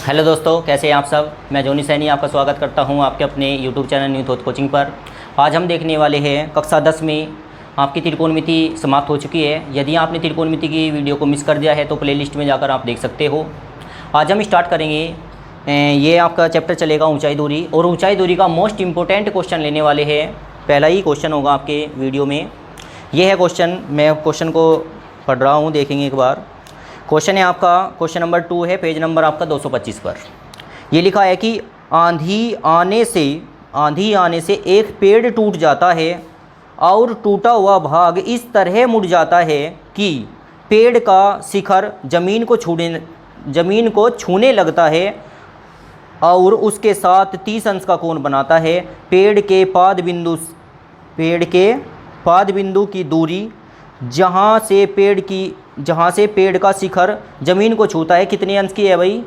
Hello दोस्तों, कैसे हैं आप सब। मैं जोनी सैनी आपका स्वागत करता हूं आपके अपने YouTube channel new thought coaching पर। आज हम देखने वाले हैं कक्षा 10 में आपकी त्रिकोणमिति समाप्त हो चुकी है। यदि आपने त्रिकोणमिति की वीडियो को मिस कर दिया है तो प्लेलिस्ट में जाकर आप देख सकते हो। आज हम स्टार्ट करेंगे, ये आपका चैप्टर चलेगा ऊंचाई दूरी, और ऊंचाई दूरी का मोस्ट इंपॉर्टेंट क्वेश्चन लेने वाले हैं। पहला ही क्वेश्चन होगा आपके वीडियो में, ये है क्वेश्चन। मैं क्वेश्चन को पढ़ रहा हूँ, देखेंगे एक बार। क्वेश्चन है आपका, क्वेश्चन नंबर 2 है, पेज नंबर आपका 225 पर। ये लिखा है कि आंधी आने से एक पेड़ टूट जाता है और टूटा हुआ भाग इस तरह मुड़ जाता है कि पेड़ का शिखर जमीन को छूने लगता है और उसके साथ 30 अंश का कोण बनाता है। पेड़ के पाद बिंदु की दूरी जहाँ से पेड़ का शिखर ज़मीन को छूता है कितने अंश की है भाई?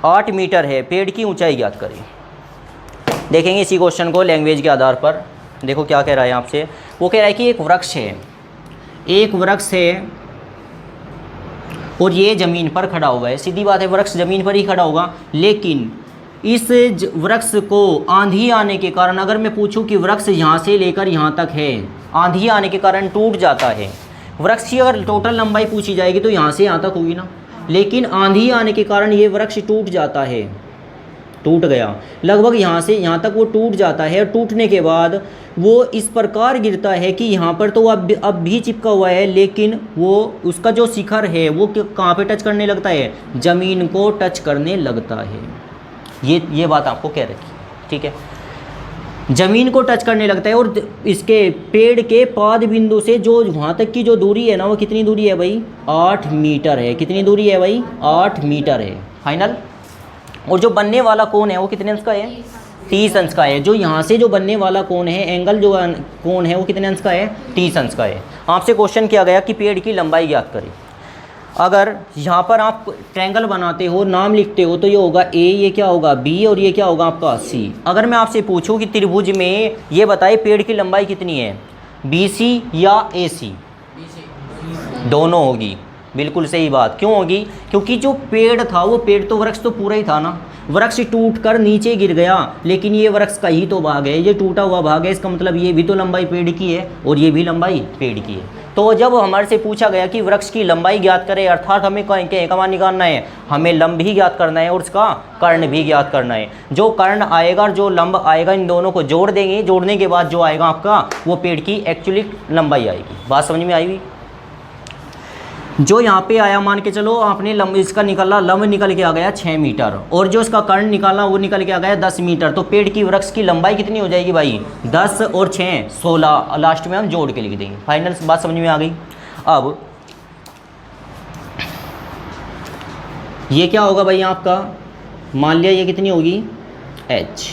8 मीटर है। पेड़ की ऊंचाई ज्ञात करें। देखेंगे इसी क्वेश्चन को लैंग्वेज के आधार पर। देखो क्या कह रहा है आपसे। वो कह रहा है कि एक वृक्ष है और ये ज़मीन पर खड़ा हुआ है। सीधी बात है, वृक्ष ज़मीन पर ही खड़ा होगा। लेकिन इस वृक्ष को आंधी आने के कारण, अगर मैं पूछूं कि वृक्ष यहाँ से लेकर यहाँ तक है, आंधी आने के कारण टूट जाता है। वृक्ष की अगर टोटल लंबाई पूछी जाएगी तो यहाँ से यहाँ तक होगी ना, लेकिन आंधी आने के कारण ये वृक्ष टूट जाता है, टूट गया लगभग यहाँ से यहाँ तक वो टूट जाता है। और टूटने के बाद वो इस प्रकार गिरता है कि यहाँ पर तो अब भी चिपका हुआ है, लेकिन वो उसका जो शिखर है वो कहाँ पे टच करने लगता है? ज़मीन को टच करने लगता है। ये बात आपको कह रखी, ठीक है। ज़मीन को टच करने लगता है। और इसके पेड़ के पाद बिंदु से जो वहाँ तक की जो दूरी है ना, वो कितनी दूरी है भाई? 8 मीटर है। कितनी दूरी है भाई? 8 मीटर है फाइनल। और जो बनने वाला कोण है वो कितने अंश का है? 30 अंश का है। जो यहाँ से जो बनने वाला कोण है, एंगल जो कोण है वो कितने अंश का है? 30 अंश का है। आपसे क्वेश्चन किया गया कि पेड़ की लंबाई ज्ञात करें। अगर यहाँ पर आप ट्रायंगल बनाते हो, नाम लिखते हो, तो ये होगा ए, ये क्या होगा बी, और ये क्या होगा आपका सी। अगर मैं आपसे पूछूं कि त्रिभुज में ये बताए पेड़ की लंबाई कितनी है, बी सी या ए सी? दोनों होगी। बिल्कुल सही बात। क्यों होगी? क्योंकि जो पेड़ था वो पेड़ तो वृक्ष तो पूरा ही था ना। वृक्ष टूट कर नीचे गिर गया, लेकिन ये वृक्ष का ही तो भाग है, ये टूटा हुआ भाग है। इसका मतलब ये भी तो लंबाई पेड़ की है और ये भी लंबाई पेड़ की है। तो जब हमारे से पूछा गया कि वृक्ष की लंबाई ज्ञात करें, अर्थात हमें क्या मान निकालना है? हमें लंब भी ज्ञात करना है और उसका कर्ण भी ज्ञात करना है। जो कर्ण आएगा और जो लंब आएगा, इन दोनों को जोड़ देंगे। जोड़ने के बाद जो आएगा आपका, वो पेड़ की एक्चुअली लंबाई आएगी। बात समझ में आई हुई? जो यहाँ पे आया, मान के चलो आपने लंब इसका निकाला, लंब निकल के आ गया 6 मीटर, और जो इसका कर्ण निकाला वो निकल के आ गया 10 मीटर। तो पेड़ की वृक्ष की लंबाई कितनी हो जाएगी भाई? 10 और 6 16। लास्ट में हम जोड़ के लिख देंगे। फाइनल बात समझ में आ गई। अब ये क्या होगा भाई आपका? मान लिया ये कितनी होगी? h।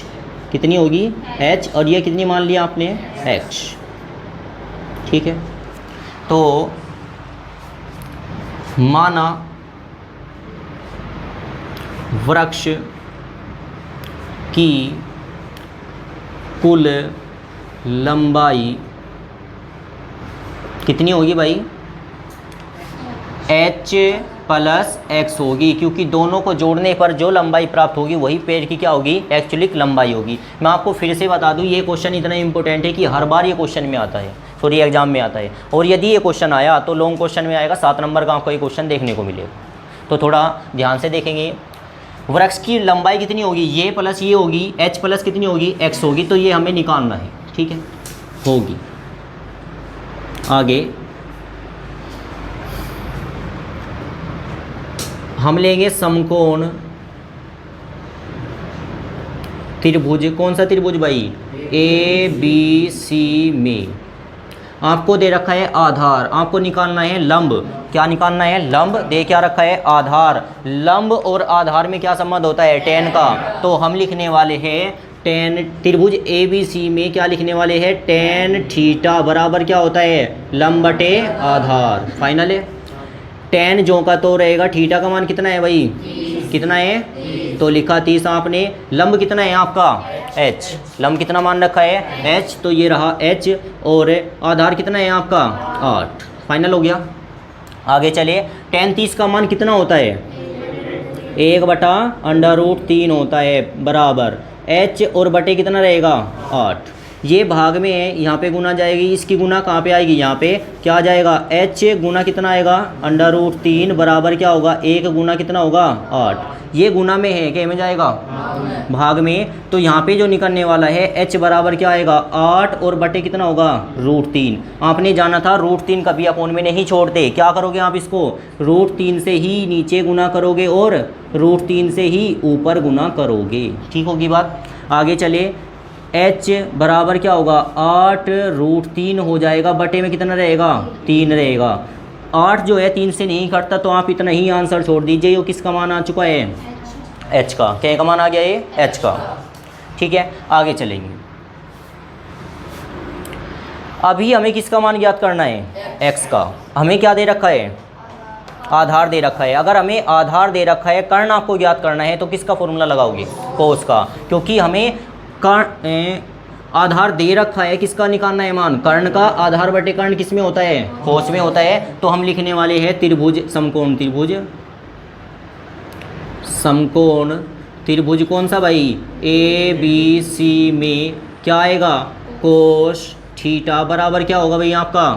कितनी होगी? h। और ये कितनी मान लिया आपने? x। ठीक है। तो माना वृक्ष की कुल लंबाई कितनी होगी भाई? h प्लस x होगी, क्योंकि दोनों को जोड़ने पर जो लंबाई प्राप्त होगी वही पेड़ की क्या होगी? एक्चुअली लंबाई होगी। मैं आपको फिर से बता दूं, ये क्वेश्चन इतना इंपॉर्टेंट है कि हर बार ये क्वेश्चन में आता है, सॉरी एग्जाम में आता है। और यदि ये क्वेश्चन आया तो लॉन्ग क्वेश्चन में आएगा, 7 नंबर का आपको ये क्वेश्चन देखने को मिलेगा। तो थोड़ा ध्यान से देखेंगे। वृक्ष की लंबाई कितनी होगी? ये प्लस ये होगी, h प्लस कितनी होगी? x होगी। तो ये हमें निकालना है, ठीक है। होगी आगे हम लेंगे समकोण त्रिभुज। कौन सा त्रिभुज भाई? ए बी सी में आपको दे रखा है आधार, आपको निकालना है लंब। क्या निकालना है? लंब। दे क्या रखा है? आधार। लंब और आधार में क्या संबंध होता है? tan का। तो हम लिखने वाले हैं tan, त्रिभुज ए बी सी में क्या लिखने वाले हैं? tan थीटा बराबर क्या होता है? लंब बटे आधार। फाइनल है। tan जो का तो रहेगा, थीटा का मान कितना है भाई? कितना है? तो लिखा 30 आपने। लंब कितना है आपका? h। लंब कितना मान रखा है? h। तो ये रहा h। और आधार कितना है आपका? 8। फाइनल हो गया। आगे चलिए, tan 30 का मान कितना होता है? 1/√3 होता है बराबर h और बटे कितना रहेगा 8। ये भाग में है, यहाँ पे गुना जाएगी, इसकी गुना कहाँ पे आएगी, यहाँ पे क्या आ जाएगा h गुना कितना आएगा √3 बराबर क्या होगा 1 गुना कितना होगा 8। ये गुना में है क्या में जाएगा भाग में, तो यहाँ पे जो निकलने वाला है h बराबर क्या आएगा 8 और बटे कितना होगा √3। आपने जाना था √3 कभी अपोन में नहीं छोड़ते, क्या करोगे आप इसको √3 से ही नीचे गुना करोगे और √3 से ही ऊपर गुना करोगे। ठीक होगी बात। आगे चले, h बराबर क्या होगा 8√3 हो जाएगा, बटे में कितना रहेगा 3 रहेगा। 8 जो है 3 से नहीं कटता, तो आप इतना ही आंसर छोड़ दीजिए। ये किसका मान आ चुका है h का, क्या का मान आ गया ये h का। ठीक है, आगे चलेंगे। अभी हमें किसका मान ज्ञात करना है x का। हमें क्या दे रखा है आधार दे रखा है। अगर हमें आधार दे रखा है, कर्ण आपको ज्ञात करना है, तो किसका फॉर्मूला लगाओगे कोस का, क्योंकि हमें आधार दे रखा है, किसका निकालना है मान कर्ण का। आधार बटे कर्ण किस में होता है कोस में होता है। तो हम लिखने वाले हैं त्रिभुज समकोण त्रिभुज। समकोण त्रिभुज कौन सा भाई ABC में क्या आएगा कोस थीटा बराबर क्या होगा भाई आपका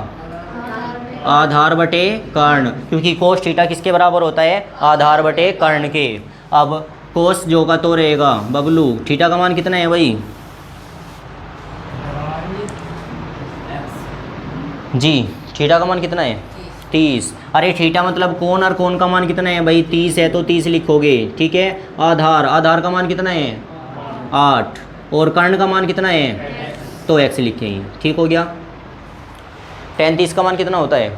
आधार बटे कर्ण, क्योंकि कोस थीटा किसके बराबर होता है आधार बटे कर्ण के। अब कोस जो का तो रहेगा बबलू, थीटा का मान कितना है भाई जी, थीटा का मान कितना है 30। अरे थीटा मतलब कोण, और कोण का मान कितना है भाई 30 है, तो 30 लिखोगे। ठीक है, आधार का मान कितना है 8 और कर्ण का मान कितना है तो x लिखेंगे। ठीक हो गया। tan 30 का मान कितना होता है,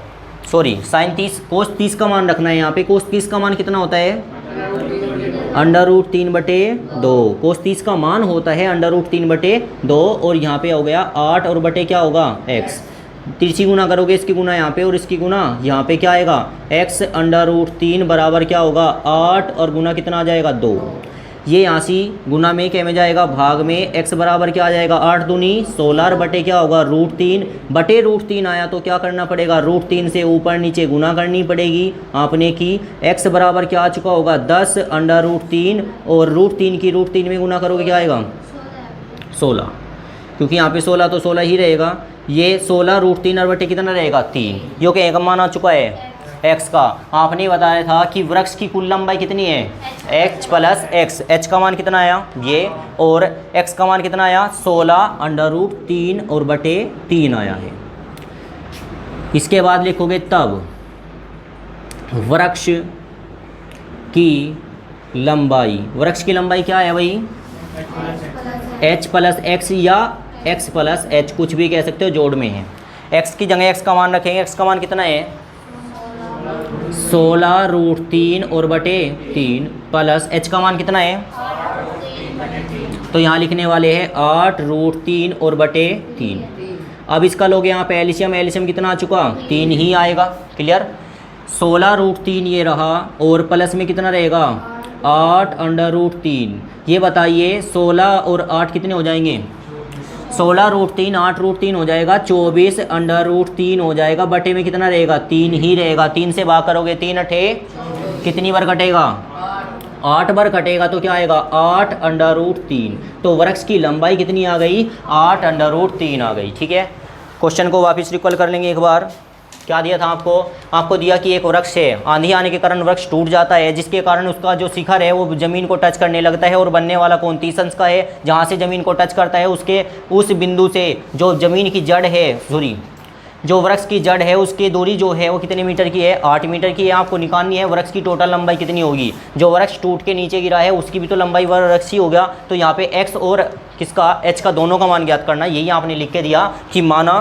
सॉरी sin 30, कोस 30 का मान रखना है यहाँ पे। कोस 30 का मान कितना होता है √3/2। कोस 30 का मान होता है √3/2 और यहाँ पे हो गया 8 और बटे क्या होगा x। तिरछी गुना करोगे, इसकी गुना यहाँ पे और इसकी गुना यहाँ पे क्या आएगा x √3 बराबर क्या होगा 8 और गुना कितना आ जाएगा 2। ये यहाँ से गुना में क्या में जाएगा भाग में, x बराबर क्या आ जाएगा 8 दूनी 16 और बटे क्या होगा √3 बटे √3 आया, तो क्या करना पड़ेगा √3 से ऊपर नीचे गुना करनी पड़ेगी आपने की। x बराबर क्या आ चुका होगा 10 √3 और √3 की √3 में गुना करोगे क्या आएगा 16, क्योंकि यहाँ पे 16 तो 16 ही रहेगा। ये 16 √3 और बटे कितना रहेगा 3, जो कि एक मान आ चुका है x का। आपने बताया था कि वृक्ष की कुल लंबाई कितनी है h + x। h का मान कितना आया ये, और x का मान कितना आया 16 √3 और बटे 3 आया है। इसके बाद लिखोगे तब वृक्ष की लंबाई, वृक्ष की लंबाई क्या है भाई h + x या x + h, कुछ भी कह सकते हो, जोड़ में है। x की जगह x का मान रखेंगे। x का मान कितना है 16 √3 और बटे 3 प्लस h का मान कितना है, तो यहाँ लिखने वाले हैं 8 √3 और बटे 3। अब इसका लोगे यहाँ पे एलसीएम, एलसीएम कितना आ चुका 3 ही आएगा। क्लियर। 16 √3 ये रहा और प्लस में कितना रहेगा 8 √3। ये बताइए 16 और 8 कितने हो जाएंगे 16 √3 8 √3 हो जाएगा 24 √3 हो जाएगा, बटे में कितना रहेगा 3 ही रहेगा। 3 से भाग करोगे 3 अठे कितनी बार कटेगा 8 बार कटेगा, तो क्या आएगा 8 √3। तो वृक्ष की लंबाई कितनी आ गई 8 √3 आ गई। ठीक है, क्वेश्चन को वापस रिकॉल कर लेंगे एक बार। क्या दिया था आपको दिया कि एक वृक्ष है, आंधी आने के कारण वृक्ष टूट जाता है, जिसके कारण उसका जो शिखर है वो ज़मीन को टच करने लगता है, और बनने वाला कोण 30 अंश का है। जहाँ से ज़मीन को टच करता है उसके उस बिंदु से जो ज़मीन की जड़ है, सॉरी जो वृक्ष की जड़ है उसकी दूरी जो है वो कितने मीटर की है 8 मीटर की है। आपको निकालनी है वृक्ष की टोटल लंबाई कितनी होगी। जो वृक्ष टूट के नीचे गिरा है उसकी भी तो लंबाई वृक्ष ही हो गया। तो यहाँ पे x और किसका h का दोनों का मान ज्ञात करना, यही आपने लिख के दिया कि माना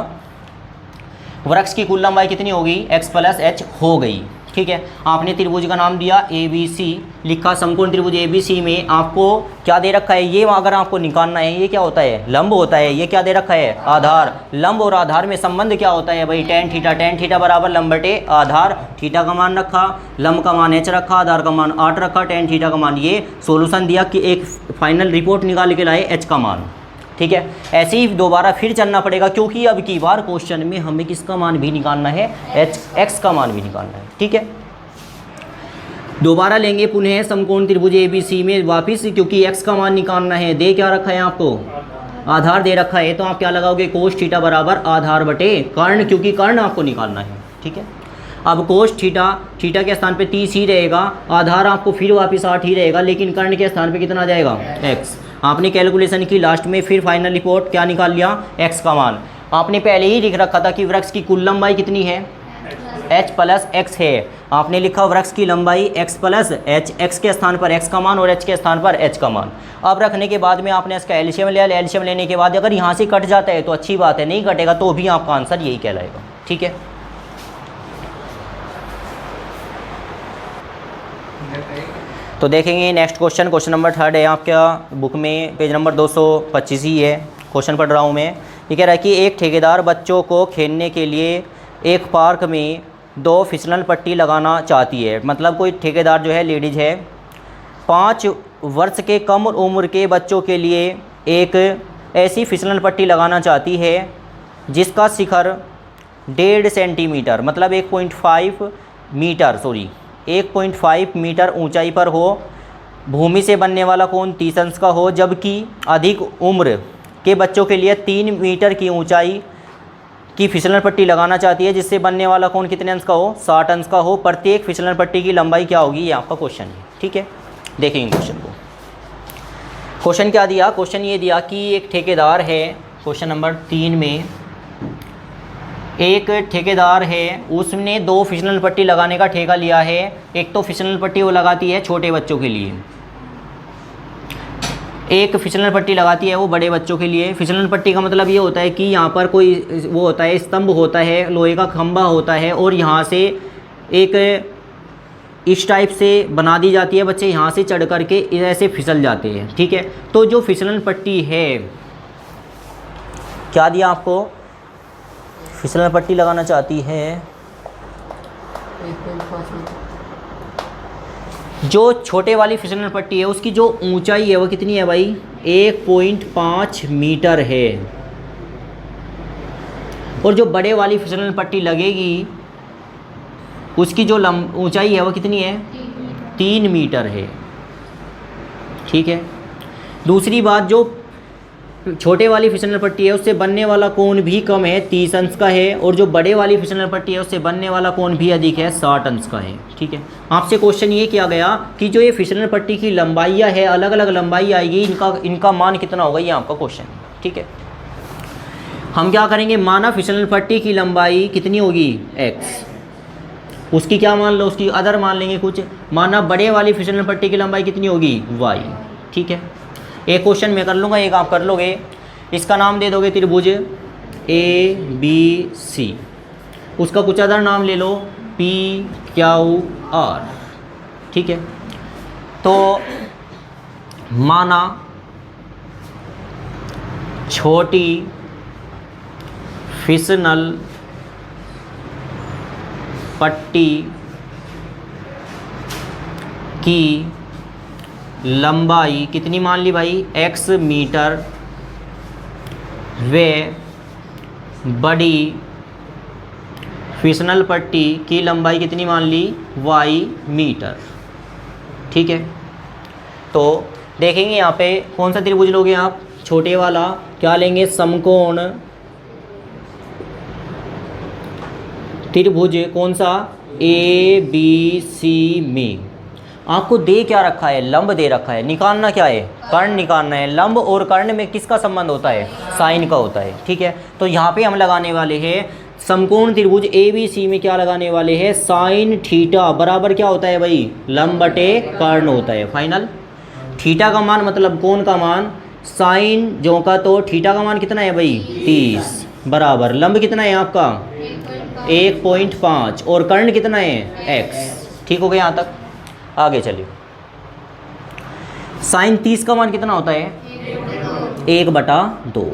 वृक्ष की कुल लंबाई कितनी होगी x + h हो गई। ठीक है, आपने त्रिभुज का नाम दिया ABC, लिखा समकोण त्रिभुज ABC में आपको क्या दे रखा है, ये अगर आपको निकालना है ये क्या होता है लंब होता है। ये क्या दे रखा है आधार। लंब और आधार में संबंध क्या होता है भाई tan थीटा, tan थीटा बराबर लंब बटे आधार। थीटा का मान रखा, लंब का मान h रखा, आधार का मान 8 रखा, tan थीटा का मान। ये सोल्यूशन दिया कि एक फाइनल रिपोर्ट निकाल के लाए h का मान। ठीक है, ऐसे ही दोबारा फिर चलना पड़ेगा, क्योंकि अब की बार क्वेश्चन में हमें किसका मान भी निकालना है x का मान भी निकालना है। ठीक है, दोबारा लेंगे पुनः समकोण त्रिभुज ABC में वापिस, क्योंकि x का मान निकालना है। दे क्या रखा है आपको, आधार दे रखा है, तो आप क्या लगाओगे, कोस थीटा बराबर आधार बटे कर्ण, क्योंकि कर्ण आपको निकालना है। ठीक है, अब कोस थीटा, थीटा के स्थान पे 30 ही रहेगा, आधार आपको फिर वापस 8 ही रहेगा, लेकिन कर्ण के स्थान पे कितना आ जाएगा, x। आपने कैलकुलेशन की लास्ट में, फिर फाइनल रिपोर्ट क्या निकाल लिया, x का मान। आपने पहले ही लिख रखा था कि वृक्ष की कुल लंबाई कितनी है, h प्लस x है। आपने लिखा वृक्ष की लंबाई x प्लस h, x के स्थान पर x का मान और h के स्थान पर h का मान। अब रखने के बाद में आपने इसका एलसीएम लिया, एलसीएम लेने के बाद अगर यहाँ से कट जाता है तो अच्छी बात है, नहीं कटेगा तो भी आपका आंसर यही कहलाएगा। ठीक है, तो देखेंगे नेक्स्ट क्वेश्चन। क्वेश्चन नंबर 3 है आपका बुक में, पेज नंबर 225 ही है। क्वेश्चन पढ़ रहा हूँ मैं। ये कह रहा है कि एक ठेकेदार बच्चों को खेलने के लिए एक पार्क में 2 फिसलन पट्टी लगाना चाहती है। मतलब कोई ठेकेदार जो है लेडीज़ है, 5 वर्ष के कम उम्र के बच्चों के लिए एक ऐसी फिसलन पट्टी लगाना चाहती है जिसका शिखर 1.5 सेंटीमीटर, मतलब 1.5 मीटर ऊंचाई पर हो, भूमि से बनने वाला कोण 30 अंश का हो, जबकि अधिक उम्र के बच्चों के लिए 3 मीटर की ऊंचाई की फिसलन पट्टी लगाना चाहती है जिससे बनने वाला कोण कितने अंश का हो, 60 अंश का हो। प्रत्येक फिसलन पट्टी की लंबाई क्या होगी, ये आपका क्वेश्चन है। ठीक है, देखेंगे क्वेश्चन को। क्वेश्चन क्या दिया, क्वेश्चन ये दिया कि एक ठेकेदार है, क्वेश्चन नंबर 3 में एक ठेकेदार है, उसने 2 फिसलन पट्टी लगाने का ठेका लिया है। एक तो फिसलन पट्टी वो लगाती है छोटे बच्चों के लिए, एक फिसलन पट्टी लगाती है वो बड़े बच्चों के लिए। फिसलन पट्टी का मतलब ये होता है कि यहाँ पर कोई वो होता है, स्तंभ होता है, लोहे का खंभा होता है, और यहाँ से एक इस टाइप से बना दी जाती है, बच्चे यहाँ से चढ़ करके ऐसे फिसल जाते हैं। ठीक है, तो जो फिसलन पट्टी है, क्या दिया आपको, फिसलन पट्टी लगाना चाहती है, जो छोटे वाली फिसलन पट्टी है उसकी जो ऊंचाई है वो कितनी है भाई, 1.5 मीटर है, और जो बड़े वाली फिसलन पट्टी लगेगी उसकी जो ऊंचाई है वो कितनी है, 3 मीटर है। ठीक है, दूसरी बात, जो छोटे वाली फिसलन पट्टी है उससे बनने वाला कोण भी कम है, 30 अंश का है, और जो बड़े वाली फिसलन पट्टी है उससे बनने वाला कोण भी अधिक है, 60 अंश का है। ठीक है, आपसे क्वेश्चन ये किया गया कि जो ये फिसलन पट्टी की लंबाइयाँ है, अलग अलग लंबाई आएगी, इनका मान कितना होगा, ये आपका क्वेश्चन है। ठीक है, हम क्या करेंगे, माना फिसलन पट्टी की लंबाई कितनी होगी, x, उसकी क्या मान लो, उसकी अदर मान लेंगे कुछ। माना बड़े वाली फिसलन पट्टी की लंबाई कितनी होगी, y। ठीक है, एक क्वेश्चन मैं कर लूँगा, एक आप कर लोगे। इसका नाम दे दोगे त्रिभुज ABC, उसका कुछ अदर नाम ले लो, PQR। ठीक है, तो माना छोटी फिसलन पट्टी की लंबाई कितनी मान ली भाई, x मीटर, वे बड़ी फिसलन पट्टी की लंबाई कितनी मान ली, y मीटर। ठीक है, तो देखेंगे यहाँ पे कौन सा त्रिभुज लोगे आप, छोटे वाला क्या लेंगे, समकोण त्रिभुज, कौन सा, ABC में आपको दे क्या रखा है, लंब दे रखा है, निकालना क्या है, कर्ण निकालना है। लंब और कर्ण में किसका संबंध होता है, साइन का होता है। ठीक है, तो यहाँ पे हम लगाने वाले हैं समकोण त्रिभुज ABC में क्या लगाने वाले हैं, साइन थीटा बराबर क्या होता है भाई, लंब बटे कर्ण होता है। फाइनल, थीटा का मान मतलब कोण का मान, साइन जो का, तो थीटा का मान कितना है भाई, 30, बराबर लंब कितना है आपका, 1.5, और कर्ण कितना है, x। ठीक हो गया यहाँ तक, आगे चलिए। साइन 30 का मान कितना होता है, 1/2,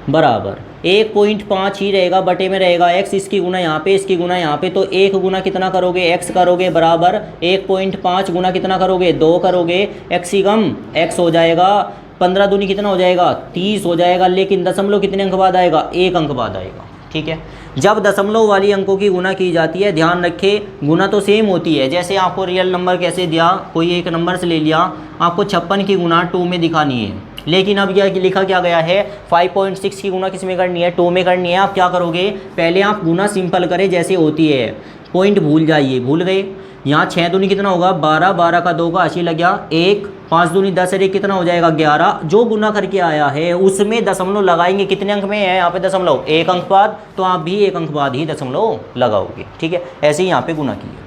बराबर 1.5 ही रहेगा, बटे में रहेगा x, इसकी गुना यहाँ पे, इसकी गुना यहाँ पे, तो 1 गुना कितना करोगे, x करोगे, बराबर 1.5 गुना कितना करोगे, 2 करोगे, x ही कम x हो जाएगा, 15 दूनी कितना हो जाएगा, 30 हो जाएगा, लेकिन दशमलव कितने अंक बाद आएगा, 1 अंक बाद आएगा। ठीक है, जब दशमलव वाली अंकों की गुना की जाती है, ध्यान रखें गुना तो सेम होती है। जैसे आपको रियल नंबर कैसे दिया, कोई एक नंबर से ले लिया, आपको 56 की गुना 2 में दिखानी है, लेकिन अब यह लिखा क्या गया है 5.6 की गुना किस में करनी है, 2 में करनी है। आप क्या करोगे, पहले आप गुना सिंपल करें जैसे होती है, पॉइंट भूल जाइए, भूल गए। यहाँ 6 दूनी कितना होगा 12, 12 का 2 का 80 लग गया 1, 5 दूनी 10 और 1 कितना हो जाएगा 11। जो गुना करके आया है उसमें दशमलव लगाएंगे, कितने अंक में है यहाँ पे दशमलव, 1 अंक बाद, तो आप भी 1 अंक बाद ही दशमलव लगाओगे। ठीक है, ऐसे ही यहाँ पे गुना किया।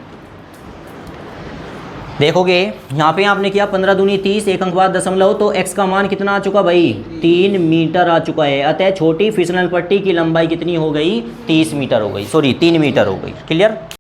देखोगे यहाँ पे आपने किया 15 दूनी 30, 1 अंक बाद दशमलव, तो x का मान कितना आ चुका भाई 3 मीटर आ चुका है। अतः छोटी फिसलन पट्टी की लंबाई कितनी हो गई 30 मीटर हो गई, सॉरी 3 मीटर हो गई। क्लियर।